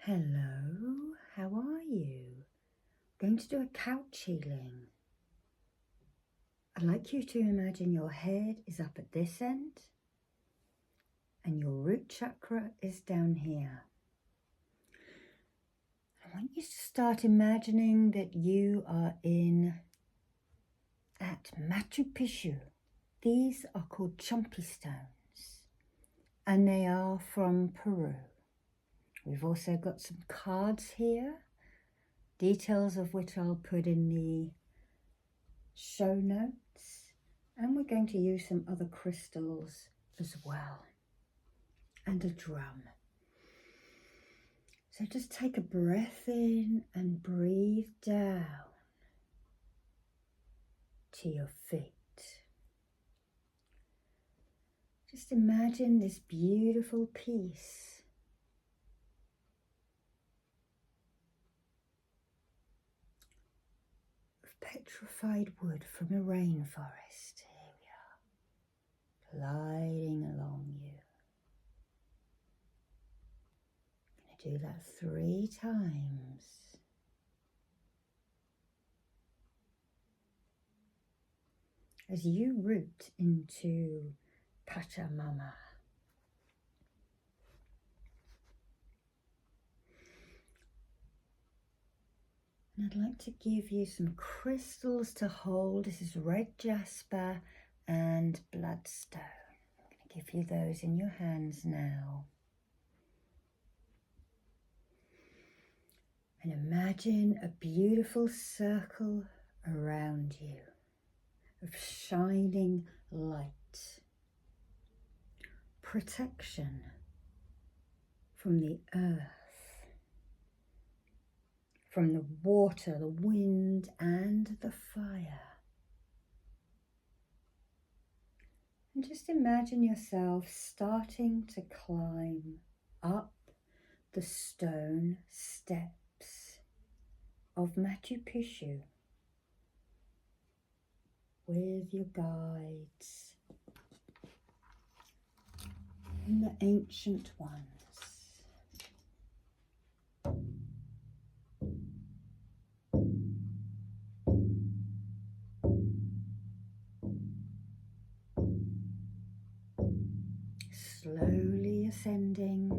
Hello, how are you? I'm going to do a couch healing. I'd like you to imagine your head is up at this end and your root chakra is down here. I want you to start imagining that you are at Machu Picchu. These are called Chumpy stones and they are from Peru. We've also got some cards here, details of which I'll put in the show notes, and we're going to use some other crystals as well, and a drum. So just take a breath in and breathe down to your feet. Just imagine this beautiful piece petrified wood from a rainforest. Here we are, gliding along you. I'm going to do that 3 times. As you root into Pachamama. And I'd like to give you some crystals to hold. This is red jasper and bloodstone. I'm going to give you those in your hands now. And imagine a beautiful circle around you of shining light. Protection from the earth, from the water, the wind, and the fire. And just imagine yourself starting to climb up the stone steps of Machu Picchu with your guides and the ancient ones. Slowly ascending.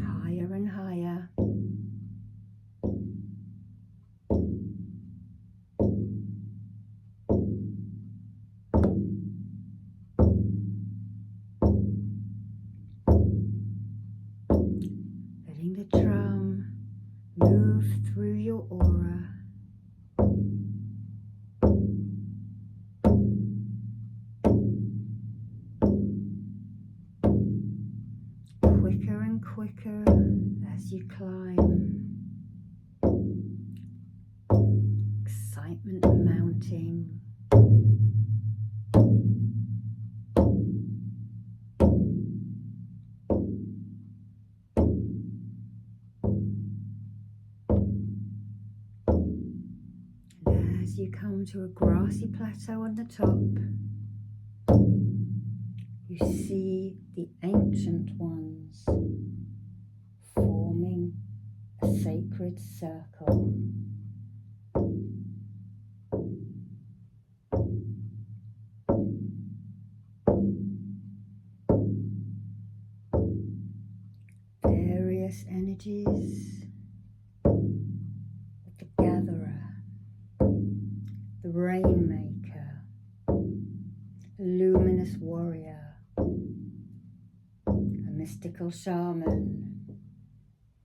Higher and higher. Letting the drum move through your aura. Quicker and quicker as you climb. Excitement mounting. And as you come to a grassy plateau on the top, you see the ancient ones forming a sacred circle. Various energies of the gatherer, the rainmaker, the luminous warrior, a mystical shaman,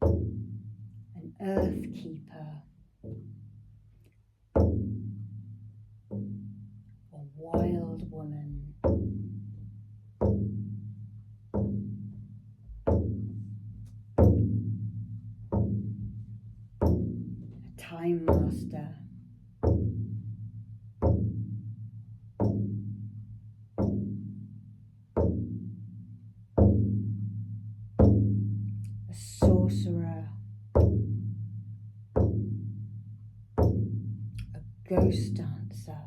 an earth keeper, a wild woman, a time master, a sorcerer, a ghost dancer,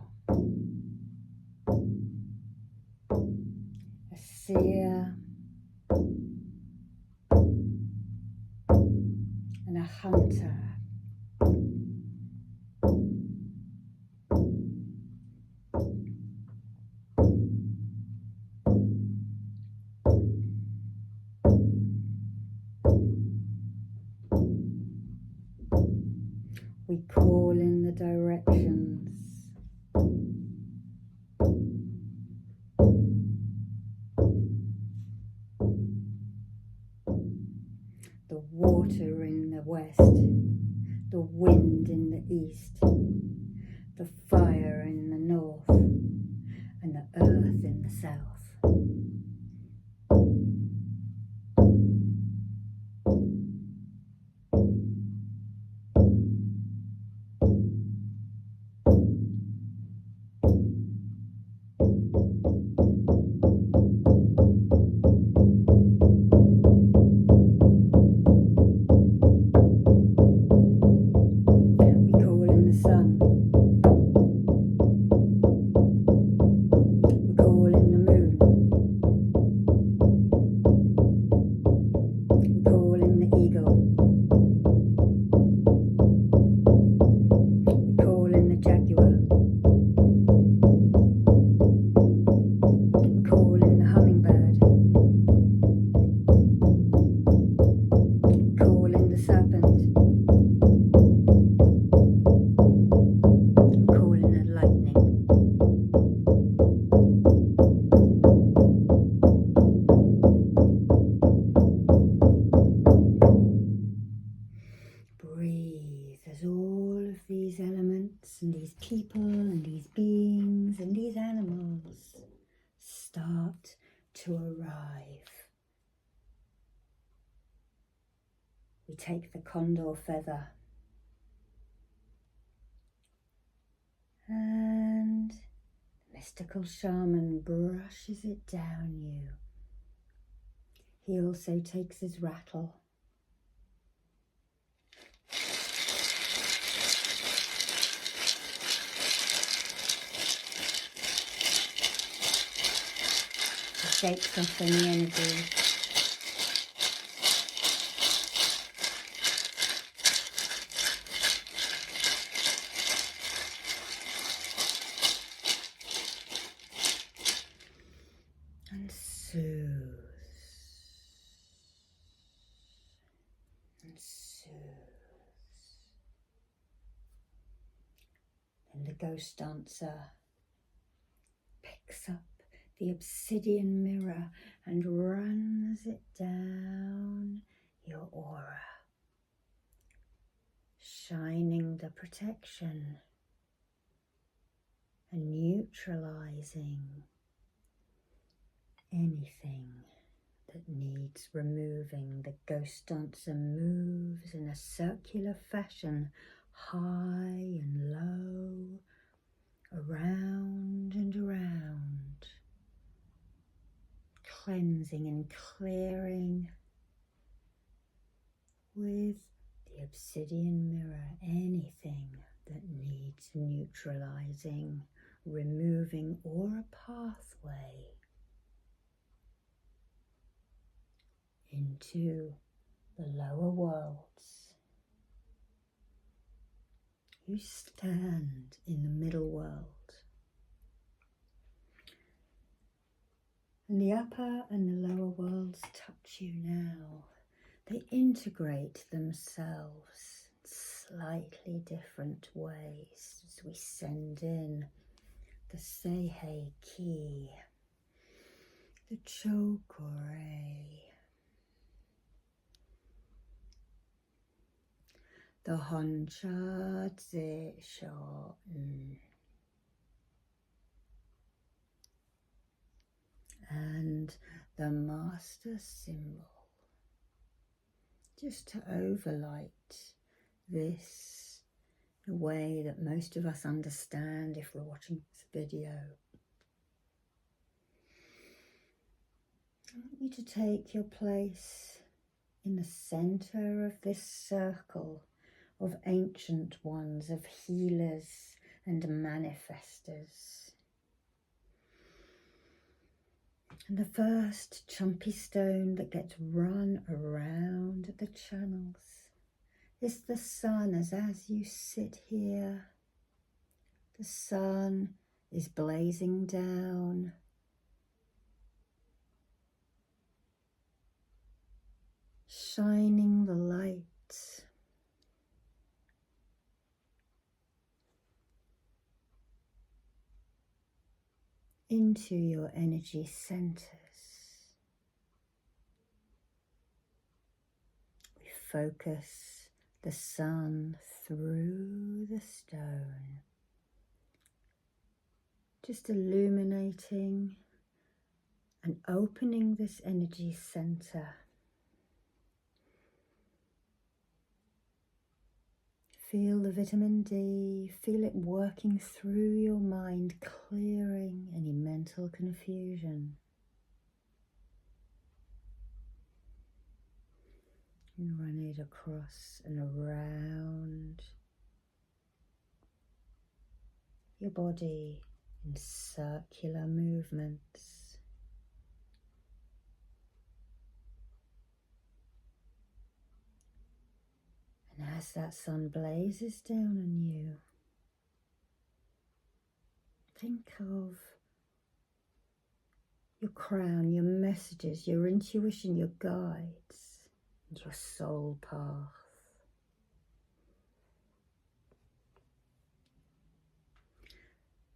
seer and a hunter. We call in the directions. The water in the west, the wind in the east, the fire in the north, and the earth in the south. And these people and these beings and these animals start to arrive. We take the condor feather and the mystical shaman brushes it down you. He also takes his rattle. Shakes off any energy. And soothes. And soothes. And the ghost dancer picks up the obsidian mirror and runs it down your aura, shining the protection and neutralizing anything that needs removing. The ghost dancer moves in a circular fashion, high and low, around and around, cleansing and clearing with the obsidian mirror anything that needs neutralizing, removing, or a pathway into the lower worlds. You stand in the middle world. And the upper and the lower worlds touch you now. They integrate themselves in slightly different ways as we send in the Seihei Ki, the Chokore, the Honsha Tse Shoten, and the master symbol, just to overlight this the way that most of us understand if we're watching this video. I want you to take your place in the center of this circle of ancient ones, of healers and manifestors. And the first Chumpy stone that gets run around the channels is the sun. As you sit here, the sun is blazing down, shining the light into your energy centers. We focus the sun through the stone, just illuminating and opening this energy center. Feel the vitamin D, feel it working through your mind, clearing any mental confusion. And run it across and around your body in circular movements. And as that sun blazes down on you, think of your crown, your messages, your intuition, your guides, and your soul path.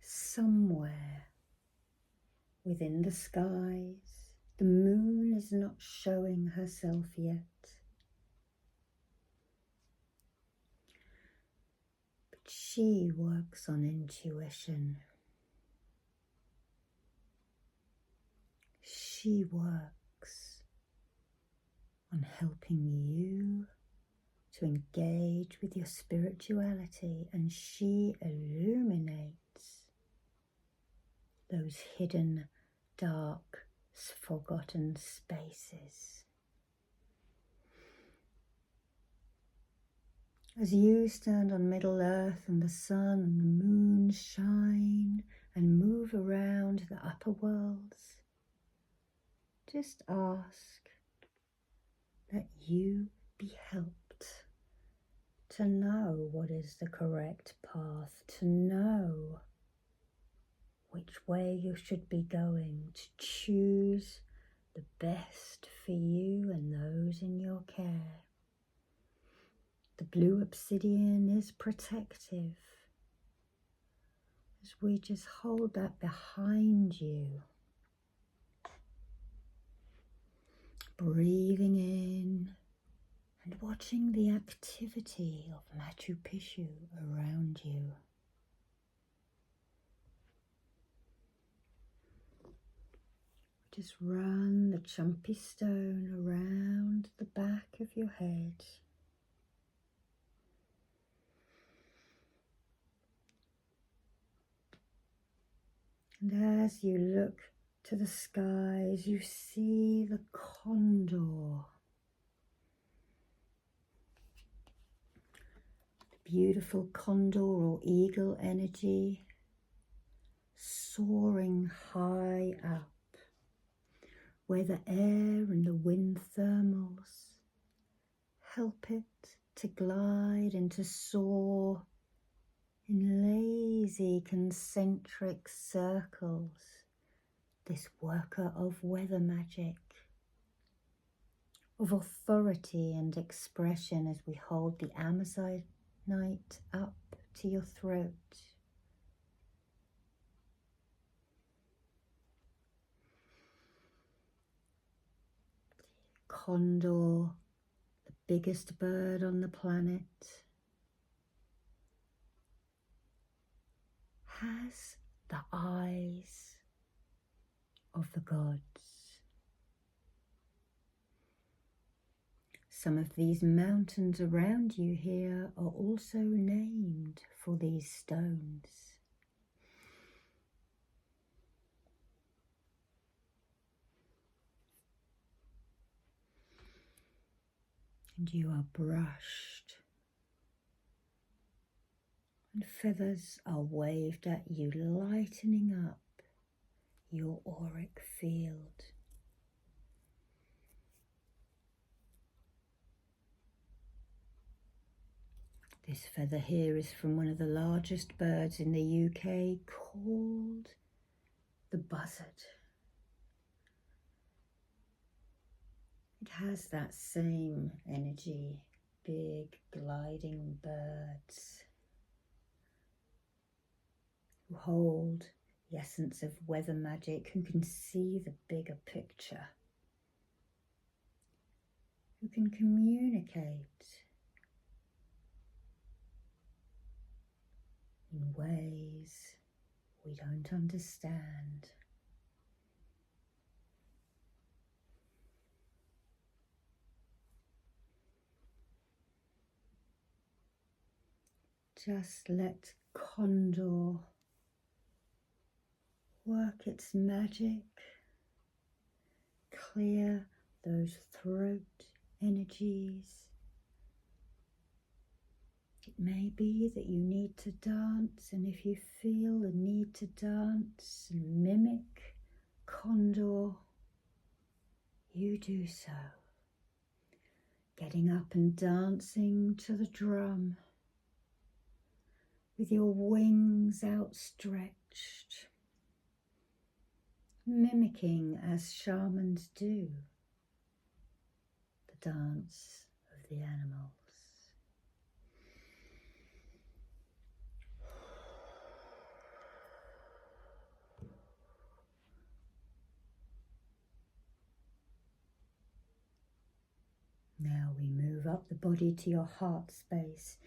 Somewhere within the skies, the moon is not showing herself yet. But she works on intuition. She works on helping you to engage with your spirituality, and she illuminates those hidden, dark, forgotten spaces. As you stand on Middle Earth and the sun and the moon shine and move around the upper worlds, just ask that you be helped to know what is the correct path, to know which way you should be going, to choose the best for you and those in your care. The blue obsidian is protective. As we just hold that behind you, breathing in and watching the activity of Machu Picchu around you. Just run the Chumpy stone around the back of your head. And as you look to the skies, you see the condor. Beautiful condor or eagle energy soaring high up, where the air and the wind thermals help it to glide and to soar in lazy concentric circles, this worker of weather magic, of authority and expression, as we hold the Amazonite up to your throat. Condor, the biggest bird on the planet, has the eyes of the gods. Some of these mountains around you here are also named for these stones. And you are brushed, and feathers are waved at you, lightening up your auric field. This feather here is from one of the largest birds in the UK called the buzzard. It has that same energy, big gliding birds who hold the essence of weather magic, who can see the bigger picture, who can communicate in ways we don't understand. Just let Condor work its magic, clear those throat energies. It may be that you need to dance, and if you feel the need to dance and mimic Condor, you do so. Getting up and dancing to the drum with your wings outstretched, mimicking as shamans do the dance of the animals. Now we move up the body to your heart space,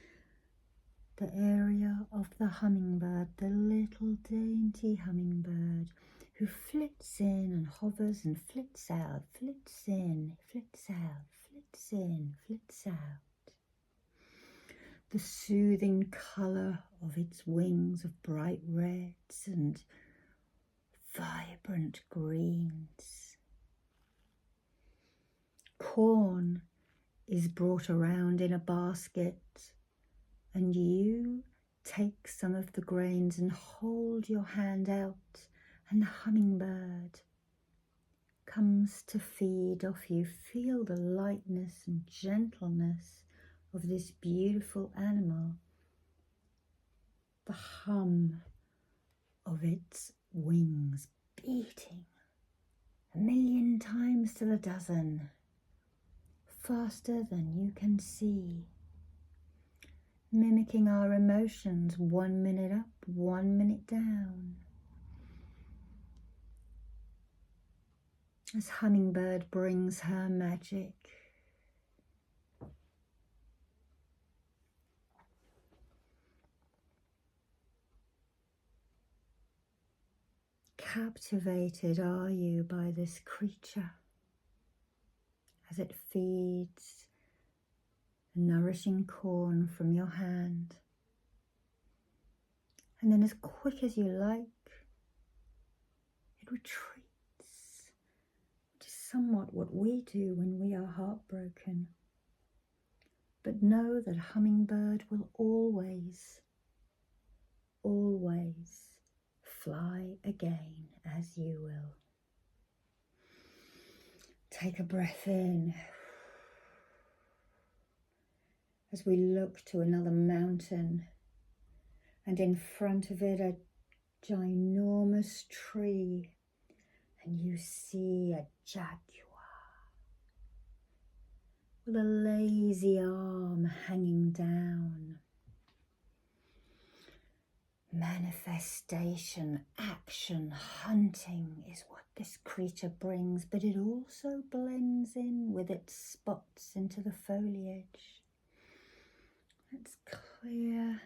the area of the hummingbird, the little dainty hummingbird who flits in and hovers and flits out, flits in, flits out, flits in, flits out. The soothing colour of its wings of bright reds and vibrant greens. Corn is brought around in a basket, and you take some of the grains and hold your hand out, and the hummingbird comes to feed off you. Feel the lightness and gentleness of this beautiful animal, the hum of its wings beating 1,000,000 times to the dozen, faster than you can see, mimicking our emotions, 1 minute up, 1 minute down. As hummingbird brings her magic, captivated are you by this creature as it feeds nourishing corn from your hand, and then as quick as you like, it retreats, which is somewhat what we do when we are heartbroken. But know that hummingbird will always, always fly again as you will. Take a breath in as we look to another mountain, and in front of it a ginormous tree, and you see a jaguar with a lazy arm hanging down. Manifestation, action, hunting is what this creature brings, but it also blends in with its spots into the foliage. Let's clear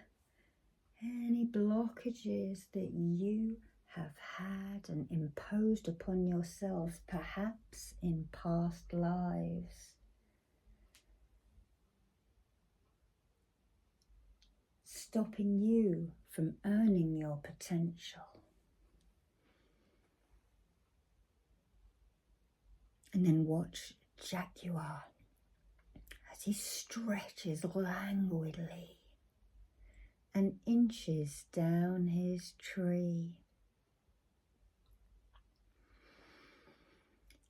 any blockages that you have had and imposed upon yourselves, perhaps in past lives. Stopping you from earning your potential. And then watch Jaguar as he stretches languidly and inches down his tree.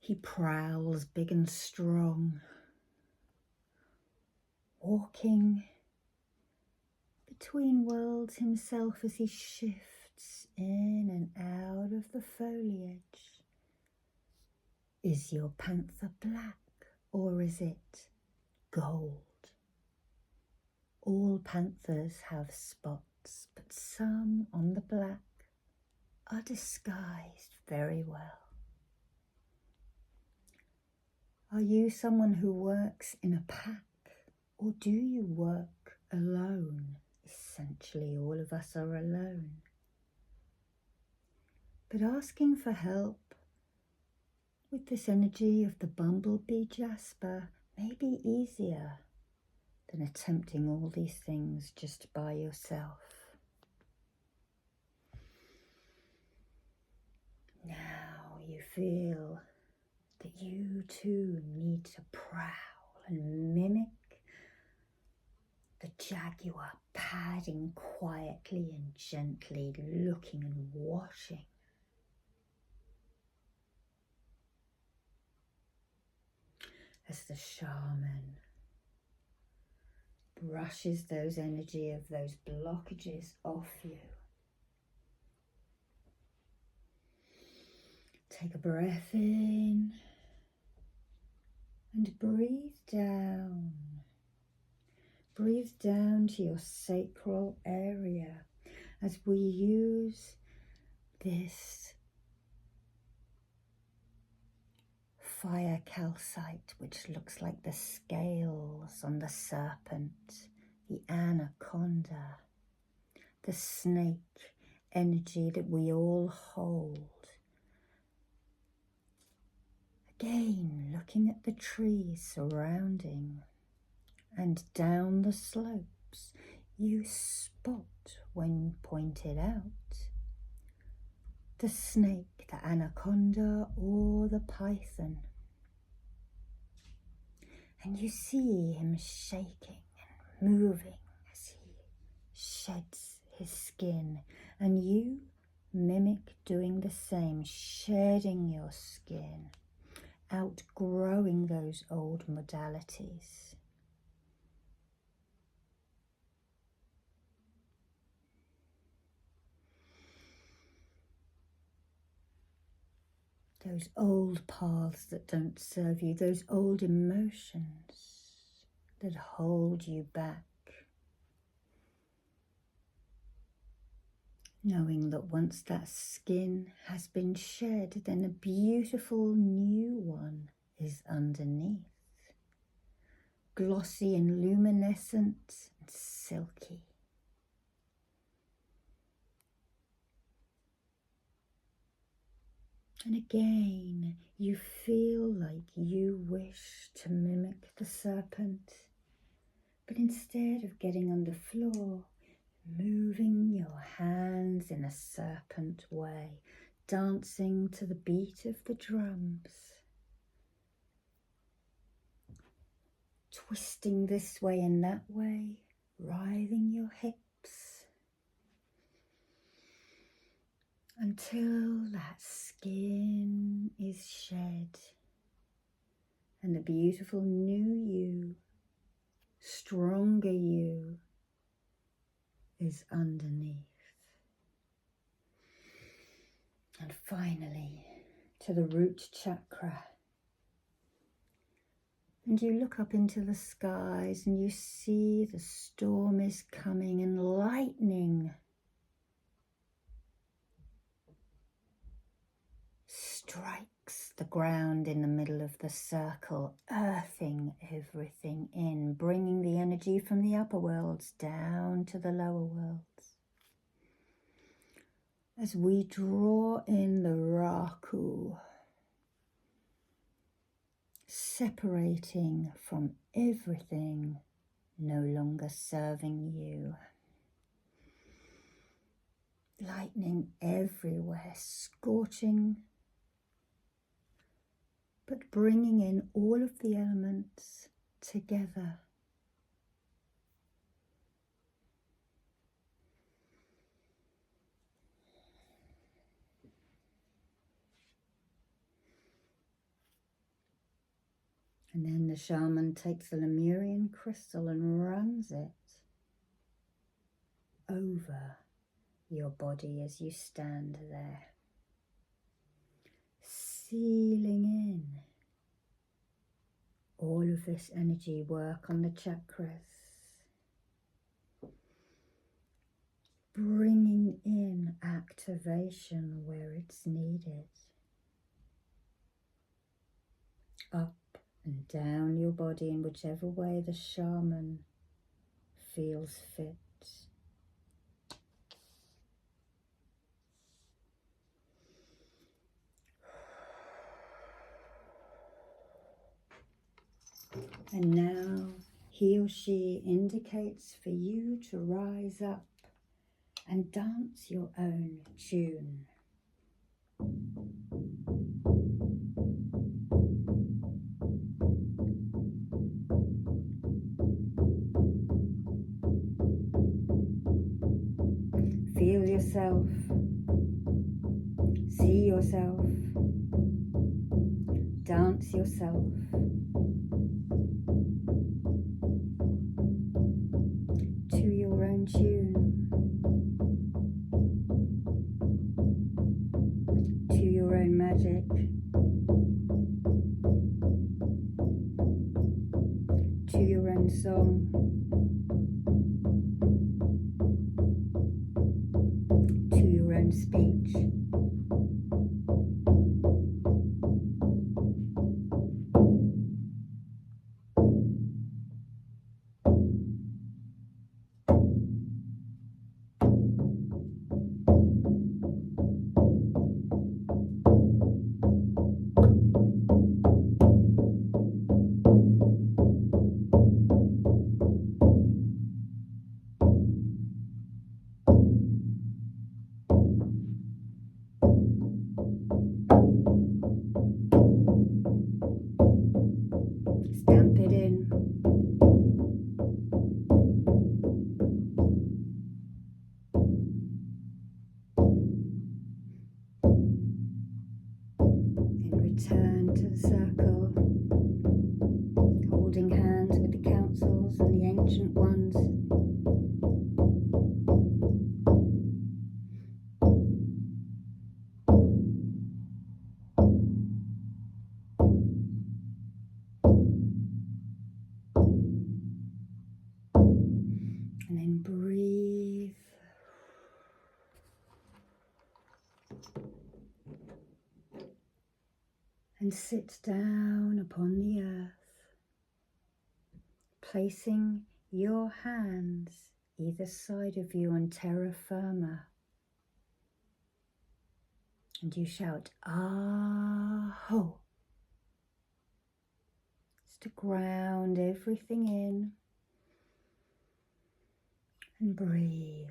He prowls big and strong, walking between worlds himself as he shifts in and out of the foliage. Is your panther black or is it gold? All panthers have spots, but some on the black are disguised very well. Are you someone who works in a pack, or do you work alone? Essentially, all of us are alone. But asking for help with this energy of the bumblebee jasper may be easier than attempting all these things just by yourself. Now you feel that you too need to prowl and mimic the jaguar padding quietly and gently, looking and watching. As the shaman brushes those energy of those blockages off you. Take a breath in and breathe down. Breathe down to your sacral area as we use this fire calcite, which looks like the scales on the serpent, the anaconda, the snake energy that we all hold. Again, looking at the trees surrounding and down the slopes, you spot, when pointed out, the snake, the anaconda, or the python. And you see him shaking and moving as he sheds his skin. And you mimic doing the same, shedding your skin, outgrowing those old modalities. Those old paths that don't serve you, those old emotions that hold you back. Knowing that once that skin has been shed, then a beautiful new one is underneath. Glossy and luminescent and silky. And again, you feel like you wish to mimic the serpent, but instead of getting on the floor, moving your hands in a serpent way, dancing to the beat of the drums, twisting this way and that way, writhing your hips, until that skin is shed and the beautiful new you, stronger you, is underneath. And finally, to the root chakra. And you look up into the skies and you see the storm is coming and lightning strikes the ground in the middle of the circle, earthing everything in, bringing the energy from the upper worlds down to the lower worlds. As we draw in the Raku, separating from everything no longer serving you. Lightning everywhere, scorching, but bringing in all of the elements together. And then the shaman takes the Lemurian crystal and runs it over your body as you stand there, sealing in all of this energy work on the chakras, bringing in activation where it's needed, up and down your body in whichever way the shaman feels fit. And now he or she indicates for you to rise up and dance your own tune. Feel yourself, see yourself, dance yourself. To your own tune, to your own magic, to your own song, to your own speech. Stamp it in. And return to the circle, holding hands with the councils and the ancient ones. And then breathe. And sit down upon the earth, placing your hands either side of you on terra firma. And you shout, Aho. It's to ground everything in. And breathe.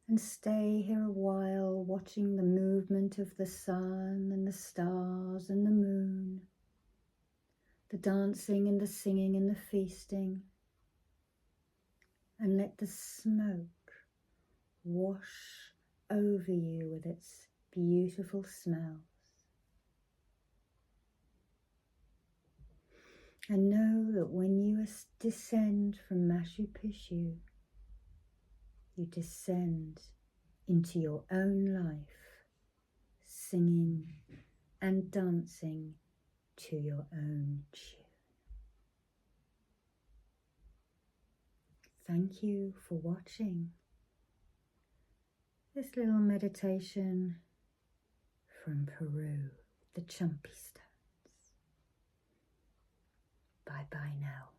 And stay here a while, watching the movement of the sun and the stars and the moon, the dancing and the singing and the feasting. And let the smoke wash over you with its beautiful smells. And know that when you descend from Machu Picchu, you descend into your own life, singing and dancing to your own tune. Thank you for watching this little meditation from Peru, the Chumpy stones. Bye bye now.